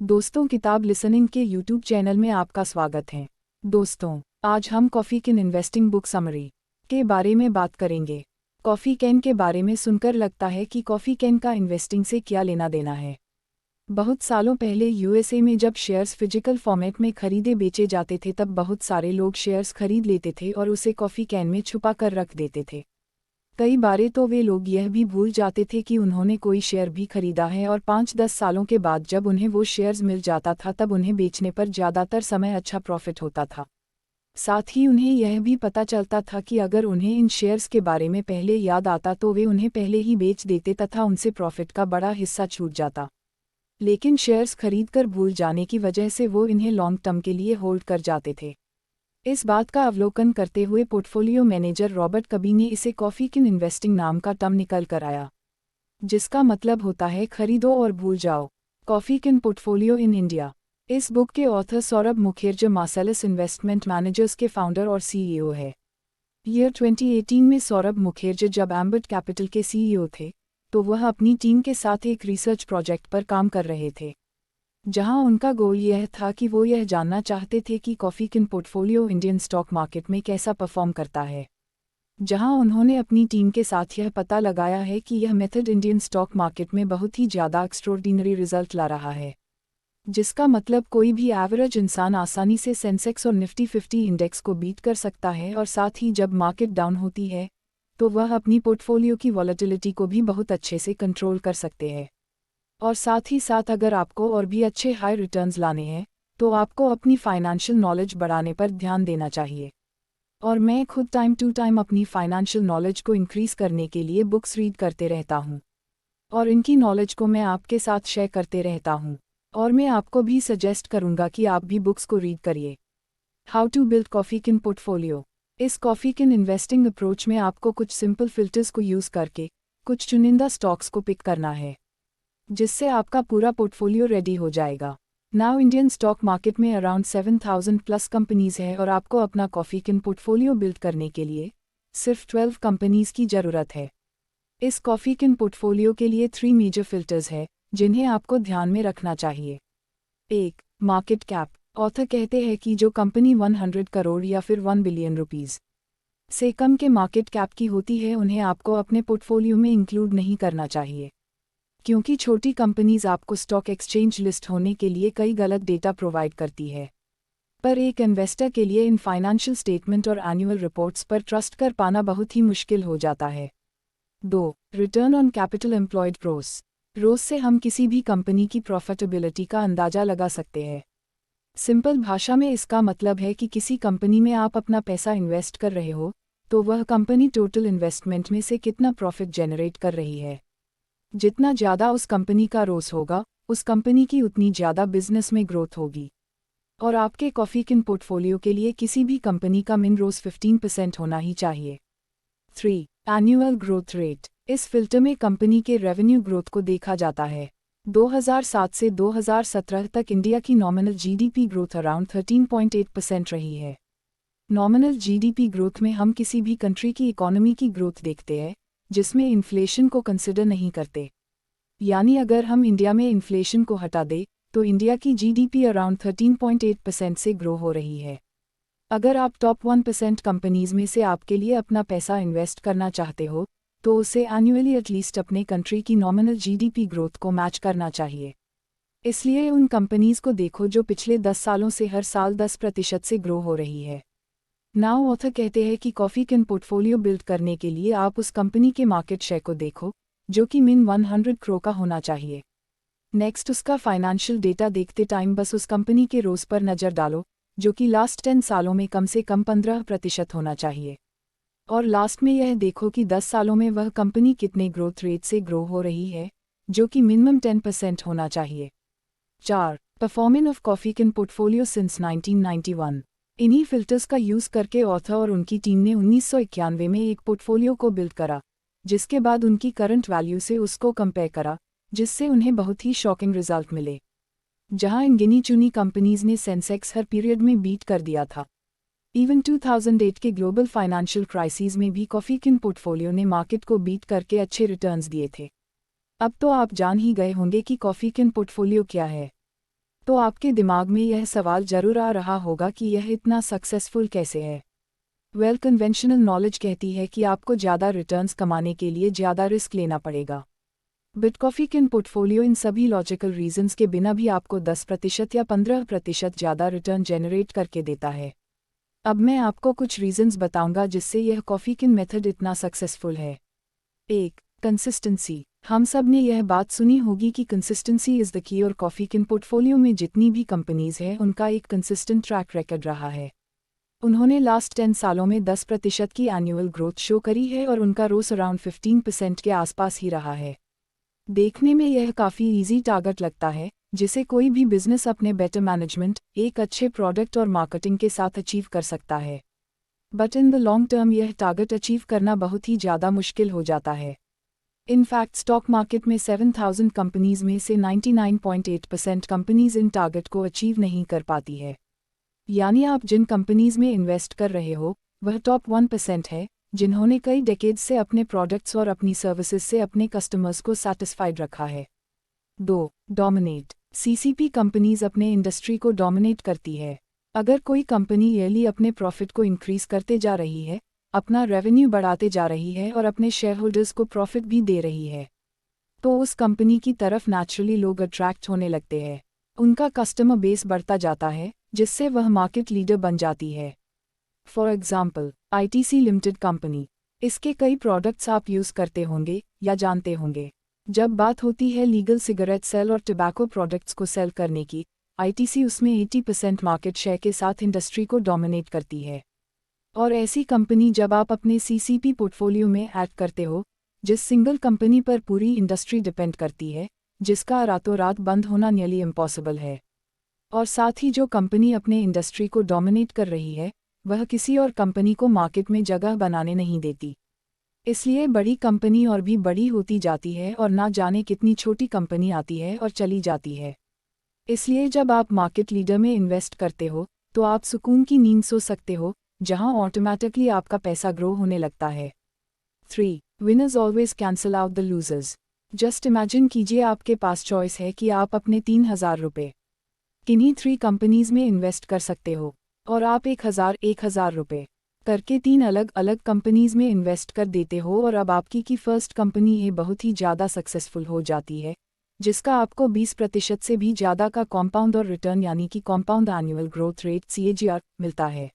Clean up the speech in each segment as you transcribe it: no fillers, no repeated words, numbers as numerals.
दोस्तों, किताब लिसनिंग के यूट्यूब चैनल में आपका स्वागत है। दोस्तों, आज हम coffee can investing book summary के बारे में बात करेंगे। कॉफ़ी कैन के बारे में सुनकर लगता है कि कॉफ़ी कैन का इन्वेस्टिंग से क्या लेना देना है। बहुत सालों पहले यूएसए में जब शेयर्स फिजिकल फॉर्मेट में खरीदे बेचे जाते थे, तब बहुत सारे लोग शेयर्स खरीद लेते थे और उसे कॉफ़ी कैन में छुपा कर रख देते थे। कई बारे तो वे लोग यह भी भूल जाते थे कि उन्होंने कोई शेयर भी खरीदा है, और 5-10 सालों के बाद जब उन्हें वो शेयर्स मिल जाता था, तब उन्हें बेचने पर ज़्यादातर समय अच्छा प्रॉफिट होता था। साथ ही उन्हें यह भी पता चलता था कि अगर उन्हें इन शेयर्स के बारे में पहले याद आता तो वे उन्हें पहले ही बेच देते तथा उनसे प्रॉफिट का बड़ा हिस्सा छूट जाता। लेकिन शेयर्स खरीदकर भूल जाने की वजह से वो इन्हें लॉन्ग टर्म के लिए होल्ड कर जाते थे। इस बात का अवलोकन करते हुए पोर्टफोलियो मैनेजर रॉबर्ट कबी ने इसे कॉफ़ी कैन इन्वेस्टिंग नाम का टर्म निकल कर आया, जिसका मतलब होता है खरीदो और भूल जाओ। Coffee can portfolio in India. इस बुक के author Saurabh Mukherjee Marcellus investment managers के फाउंडर और सीईओ है। ईयर 2018 में सौरभ मुखर्जी जब एम्बर्ट कैपिटल के सीईओ थे, तो वह अपनी टीम के साथ एक रिसर्च प्रोजेक्ट पर काम कर रहे थे, जहां उनका गोल यह था कि वो यह जानना चाहते थे कि coffee can portfolio Indian stock market में कैसा परफॉर्म करता है। जहां उन्होंने अपनी टीम के साथ यह पता लगाया है कि यह मेथड इंडियन स्टॉक मार्केट में बहुत ही ज़्यादा एक्स्ट्राऑर्डिनरी रिजल्ट ला रहा है, जिसका मतलब कोई भी एवरेज इंसान आसानी से सेंसेक्स और निफ्टी 50 इंडेक्स को बीट कर सकता है, और साथ ही जब मार्केट डाउन होती है तो वह अपनी पोर्टफोलियो की वॉलेटिलिटी को भी बहुत अच्छे से कंट्रोल कर सकते हैं। और साथ ही साथ अगर आपको और भी अच्छे हाई रिटर्न्स लाने हैं, तो आपको अपनी फाइनेंशियल नॉलेज बढ़ाने पर ध्यान देना चाहिए। और मैं खुद टाइम टू टाइम अपनी फाइनेंशियल नॉलेज को इंक्रीज़ करने के लिए बुक्स रीड करते रहता हूँ, और इनकी नॉलेज को मैं आपके साथ शेयर करते रहता हूँ। और मैं आपको भी सजेस्ट करूँगा कि आप भी बुक्स को रीड करिए। How to build coffee can portfolio. इस कॉफ़ी कैन इन्वेस्टिंग अप्रोच में आपको कुछ सिंपल फिल्टर्स को यूज़ करके कुछ चुनिंदा स्टॉक्स को पिक करना है, जिससे आपका पूरा पोर्टफोलियो रेडी हो जाएगा। नाउ इंडियन स्टॉक मार्केट में अराउंड 7000 प्लस कंपनीज है, और आपको अपना कॉफ़ी कैन पोर्टफोलियो बिल्ड करने के लिए सिर्फ 12 कंपनीज की ज़रूरत है। इस कॉफ़ी कैन पोर्टफोलियो के लिए 3 मेजर फिल्टर्स है जिन्हें आपको ध्यान में रखना चाहिए। 1. Market cap. ऑथर कहते हैं कि जो कंपनी 100 करोड़ या फिर 1 बिलियन रुपीज़ से कम के मार्केट कैप की होती है, उन्हें आपको अपने पोर्टफोलियो में इंक्लूड नहीं करना चाहिए, क्योंकि छोटी कंपनीज आपको स्टॉक एक्सचेंज लिस्ट होने के लिए कई गलत डेटा प्रोवाइड करती है। पर एक इन्वेस्टर के लिए इन फाइनेंशियल स्टेटमेंट और एनुअल रिपोर्ट्स पर ट्रस्ट कर पाना बहुत ही मुश्किल हो जाता है। 2. रिटर्न ऑन कैपिटल एम्प्लॉयड रोस। रोस से हम किसी भी कंपनी की प्रॉफिटेबिलिटी का अंदाजा लगा सकते हैं। सिंपल भाषा में इसका मतलब है कि किसी कंपनी में आप अपना पैसा इन्वेस्ट कर रहे हो, तो वह कंपनी टोटल इन्वेस्टमेंट में से कितना प्रॉफिट जनरेट कर रही है। जितना ज़्यादा उस कंपनी का रोस होगा, उस कंपनी की उतनी ज़्यादा बिजनेस में ग्रोथ होगी। और आपके कॉफ़ी कैन पोर्टफोलियो के लिए किसी भी कंपनी का मिन रोस 15% होना ही चाहिए। 3. Annual growth rate. इस फिल्टर में कंपनी के रेवेन्यू ग्रोथ को देखा जाता है। 2007 से 2017 तक इंडिया की नॉमिनल जीडीपी ग्रोथ अराउंड 13.8% रही है। नॉमिनल जीडीपी ग्रोथ में हम किसी भी कंट्री की इकोनॉमी की ग्रोथ देखते हैं, जिसमें इन्फ्लेशन को कंसिडर नहीं करते। यानी अगर हम इंडिया में इन्फ्लेशन को हटा दें, तो इंडिया की जीडीपी अराउंड 13.8% से ग्रो हो रही है। अगर आप टॉप 1% कंपनीज में से आपके लिए अपना पैसा इन्वेस्ट करना चाहते हो, तो उसे एनुअली एटलीस्ट अपने कंट्री की नॉमिनल जीडीपी ग्रोथ को मैच करना चाहिए। इसलिए उन कंपनीज को देखो जो पिछले 10 सालों से हर साल 10% से ग्रो हो रही है। नाउ ऑथर कहते हैं कि कॉफ़ी कैन पोर्टफोलियो बिल्ड करने के लिए आप उस कंपनी के मार्केट शेयर को देखो, जो कि मिन 100 करोड़ का होना चाहिए। नेक्स्ट, उसका फाइनेंशियल डेटा देखते टाइम बस उस कंपनी के रोज पर नज़र डालो, जो कि लास्ट 10 सालों में कम से कम 15% होना चाहिए। और लास्ट में यह देखो कि 10 सालों में वह कंपनी कितने ग्रोथ रेट से ग्रो हो रही है, जो कि मिनिमम 10% होना चाहिए। 4. Performance of coffee can portfolio since 1991। इन्हीं फिल्टर्स का यूज़ करके ऑथर और उनकी टीम ने 1991 में एक पोर्टफोलियो को बिल्ड करा, जिसके बाद उनकी करंट वैल्यू से उसको कंपेयर करा, जिससे उन्हें बहुत ही शॉकिंग रिजल्ट मिले। जहां इन गिनी चुनी कंपनीज ने सेंसेक्स हर पीरियड में बीट कर दिया था। इवन 2008 के ग्लोबल फाइनेंशियल क्राइसिस में भी कॉफ़ी कैन पोर्टफोलियो ने मार्केट को बीट करके अच्छे रिटर्न्स दिए थे। अब तो आप जान ही गए होंगे कि कॉफ़ी कैन पोर्टफोलियो क्या है। तो आपके दिमाग में यह सवाल जरूर आ रहा होगा कि यह इतना सक्सेसफुल कैसे है। कन्वेंशनल नॉलेज कहती है कि आपको ज़्यादा रिटर्न्स कमाने के लिए ज़्यादा रिस्क लेना पड़ेगा। बिटकॉफी किन पोर्टफोलियो इन सभी लॉजिकल रीजंस के बिना भी आपको 10% या 15% ज़्यादा रिटर्न जनरेट करके देता है। अब मैं आपको कुछ रीजंस बताऊंगा जिससे यह कॉफी किन मेथड इतना सक्सेसफुल है। 1. कंसिस्टेंसी। हम सब ने यह बात सुनी होगी कि कंसिस्टेंसी इज़ द की, और कॉफी किन पोर्टफोलियो में जितनी भी कंपनीज हैं उनका एक कंसिस्टेंट ट्रैक रिकॉर्ड रहा है। उन्होंने लास्ट 10 सालों में 10% की एनुअल ग्रोथ शो करी है और उनका रोस अराउंड 15% के आसपास ही रहा है। देखने में यह काफ़ी इजी टारगेट लगता है जिसे कोई भी बिजनेस अपने बेटर मैनेजमेंट, एक अच्छे प्रोडक्ट और मार्केटिंग के साथ अचीव कर सकता है। But in the long term यह टारगेट अचीव करना बहुत ही ज़्यादा मुश्किल हो जाता है। इनफैक्ट स्टॉक मार्केट में 7000 कंपनीज में से 99.8% कंपनीज इन टारगेट को अचीव नहीं कर पाती है। यानी आप जिन कंपनीज में इन्वेस्ट कर रहे हो वह टॉप 1% है जिन्होंने कई डेकेड्स से अपने प्रोडक्ट्स और अपनी सर्विसेज से अपने कस्टमर्स को सैटिस्फाइड रखा है। 2. डोमिनेट। सीसीपी कंपनीज अपने इंडस्ट्री को डोमिनेट करती है। अगर कोई कंपनी ईयरली अपने प्रॉफिट को इंक्रीज करते जा रही है, अपना रेवेन्यू बढ़ाते जा रही है और अपने शेयर होल्डर्स को प्रॉफिट भी दे रही है, तो उस कंपनी की तरफ नेचुरली लोग अट्रैक्ट होने लगते हैं। उनका कस्टमर बेस बढ़ता जाता है जिससे वह मार्केट लीडर बन जाती है। For example ITC limited company. इसके कई प्रोडक्ट्स आप यूज़ करते होंगे या जानते होंगे। जब बात होती है लीगल सिगरेट सेल और टबैको प्रोडक्ट्स को सेल करने की, ITC उसमें 80% मार्केट शेयर के साथ इंडस्ट्री को डोमिनेट करती है। और ऐसी कंपनी जब आप अपने CCP पोर्टफोलियो में ऐड करते हो, जिस सिंगल कंपनी पर पूरी इंडस्ट्री डिपेंड करती है, जिसका रातों रात बंद होना नियरली इम्पॉसिबल है, और साथ ही जो कंपनी अपने इंडस्ट्री को डोमिनेट कर रही है वह किसी और कंपनी को मार्केट में जगह बनाने नहीं देती। इसलिए बड़ी कंपनी और भी बड़ी होती जाती है और ना जाने कितनी छोटी कंपनी आती है और चली जाती है। इसलिए जब आप मार्केट लीडर में इन्वेस्ट करते हो तो आप सुकून की नींद सो सकते हो, जहां ऑटोमेटिकली आपका पैसा ग्रो होने लगता है। 3. Winners always cancel out the losers. Just imagine कीजिए आपके पास चॉइस है कि आप अपने 3000 रुपये किन्हीं 3 कंपनीज में इन्वेस्ट कर सकते हो, और आप 1000 रुपये करके 3 अलग अलग कंपनीज में इन्वेस्ट कर देते हो, और अब आपकी की फर्स्ट कंपनी ये बहुत ही ज़्यादा सक्सेसफुल हो जाती है जिसका आपको 20% से भी ज़्यादा का कॉम्पाउंड और रिटर्न यानी कि compound annual growth rate CAGR मिलता है।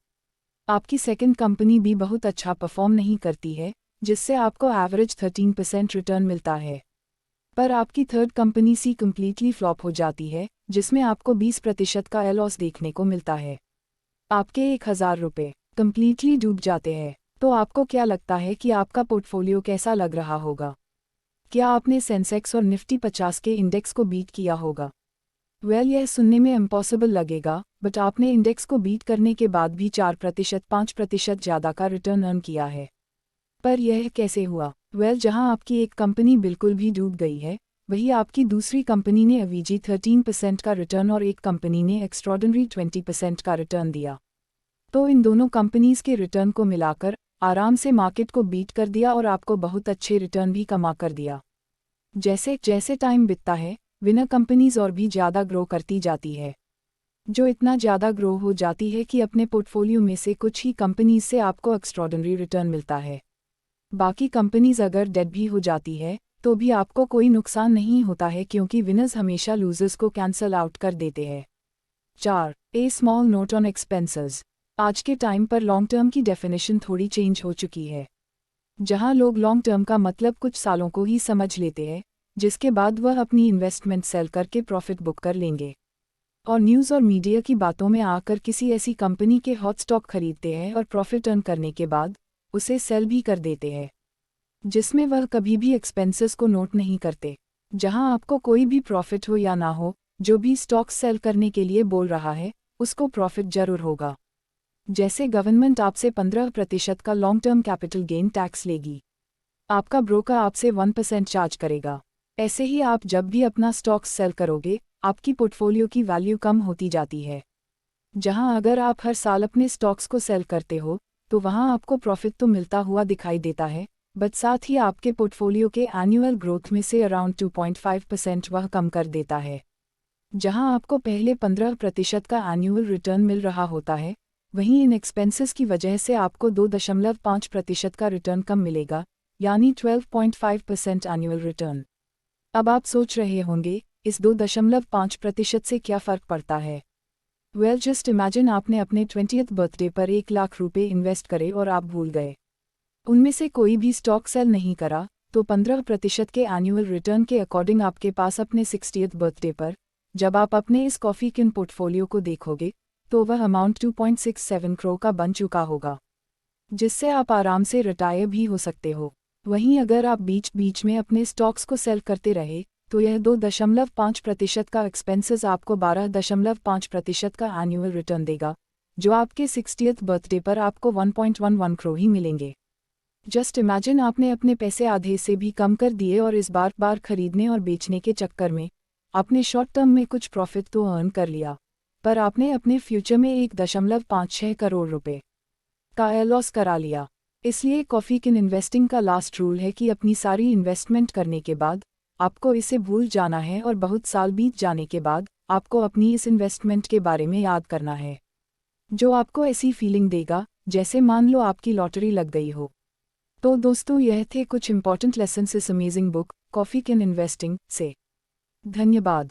आपकी सेकंड कंपनी भी बहुत अच्छा परफॉर्म नहीं करती है जिससे आपको एवरेज 13% रिटर्न मिलता है, पर आपकी third company C completely flop हो जाती है जिसमें आपको 20% का लॉस देखने को मिलता है। आपके 1000 रुपये कम्प्लीटली डूब जाते हैं। तो आपको क्या लगता है कि आपका पोर्टफोलियो कैसा लग रहा होगा? क्या आपने सेंसेक्स और निफ्टी 50 के इंडेक्स को बीट किया होगा? यह सुनने में इम्पॉसिबल लगेगा, बट आपने इंडेक्स को बीट करने के बाद भी 4% 5% ज़्यादा का रिटर्न अर्न किया है। पर यह कैसे हुआ? जहां आपकी एक कंपनी बिल्कुल भी डूब गई है, वही आपकी दूसरी कंपनी ने अवीजी 13% का रिटर्न और एक कंपनी ने एक्स्ट्रॉर्डिनरी 20% का रिटर्न दिया। तो इन दोनों कंपनीज के रिटर्न को मिलाकर आराम से मार्केट को बीट कर दिया और आपको बहुत अच्छे रिटर्न भी कमा कर दिया। जैसे जैसे टाइम बीतता है, विनर कंपनीज और भी ज़्यादा ग्रो करती जाती है, जो इतना ज़्यादा ग्रो हो जाती है कि अपने पोर्टफोलियो में से कुछ ही कंपनीज से आपको एक्स्ट्रॉर्डिनरी रिटर्न मिलता है। बाकी कंपनीज अगर डेड भी हो जाती है तो भी आपको कोई नुकसान नहीं होता है क्योंकि विनर्स हमेशा लूजर्स को कैंसल आउट कर देते हैं। 4. ए स्मॉल नोट ऑन एक्सपेंसेस। आज के टाइम पर लॉन्ग टर्म की डेफिनेशन थोड़ी चेंज हो चुकी है, जहां लोग लॉन्ग टर्म का मतलब कुछ सालों को ही समझ लेते हैं, जिसके बाद वह अपनी इन्वेस्टमेंट सेल करके प्रॉफिट बुक कर लेंगे और न्यूज़ और मीडिया की बातों में आकर किसी ऐसी कंपनी के हॉट स्टॉक खरीदते हैं और प्रॉफिट अर्न करने के बाद उसे सेल भी कर देते हैं, जिसमें वह कभी भी एक्सपेंसेस को नोट नहीं करते। जहां आपको कोई भी प्रॉफिट हो या ना हो, जो भी स्टॉक सेल करने के लिए बोल रहा है उसको प्रॉफिट जरूर होगा। जैसे गवर्नमेंट आपसे 15% का long term capital gain tax लेगी, आपका ब्रोकर आपसे 1% चार्ज करेगा। ऐसे ही आप जब भी अपना स्टॉक सेल करोगे, आपकी पोर्टफोलियो की वैल्यू कम होती जाती है। जहां अगर आप हर साल अपने स्टॉक्स को सेल करते हो तो वहां आपको प्रॉफिट तो मिलता हुआ दिखाई देता है, बट साथ ही आपके पोर्टफोलियो के एनुअल ग्रोथ में से अराउंड 2.5% वह कम कर देता है। जहां आपको पहले 15% का एनुअल रिटर्न मिल रहा होता है, वहीं इन एक्सपेंसेस की वजह से आपको 2.5% का रिटर्न कम मिलेगा, यानी 12.5% एनुअल रिटर्न। अब आप सोच रहे होंगे, इस 2.5% से क्या फ़र्क पड़ता है? वेल जस्ट इमेजिन आपने अपने 20th बर्थडे पर 1 लाख रुपए इन्वेस्ट करे और आप भूल गए। उनमें से कोई भी स्टॉक सेल नहीं करा, तो 15% के एनुअल रिटर्न के अकॉर्डिंग आपके पास अपने 60th बर्थडे पर, जब आप अपने इस कॉफ़ी किन पोर्टफोलियो को देखोगे, तो वह अमाउंट 2.67 करोड़ का बन चुका होगा, जिससे आप आराम से रिटायर भी हो सकते हो। वहीं अगर आप बीच बीच में अपने स्टॉक्स को सेल करते रहे, तो यह 2.5% का एक्सपेंसेस आपको 12.5% का एनुअल रिटर्न देगा, जो आपके 60th बर्थडे पर आपको 1.11 करोड़ ही मिलेंगे। जस्ट इमेजिन आपने अपने पैसे आधे से भी कम कर दिए और इस बार खरीदने और बेचने के चक्कर में आपने शॉर्ट टर्म में कुछ प्रॉफिट तो अर्न कर लिया, पर आपने अपने फ्यूचर में 1.56 करोड़ रुपए का लॉस करा लिया। इसलिए कॉफ़ी किन इन्वेस्टिंग का लास्ट रूल है कि अपनी सारी इन्वेस्टमेंट करने के बाद आपको इसे भूल जाना है और बहुत साल बीत जाने के बाद आपको अपनी इस इन्वेस्टमेंट के बारे में याद करना है, जो आपको ऐसी फीलिंग देगा जैसे मान लो आपकी लॉटरी लग गई हो। तो दोस्तों, यह थे कुछ इंपॉर्टेंट लेसन्स इस amazing book coffee can investing से। धन्यवाद।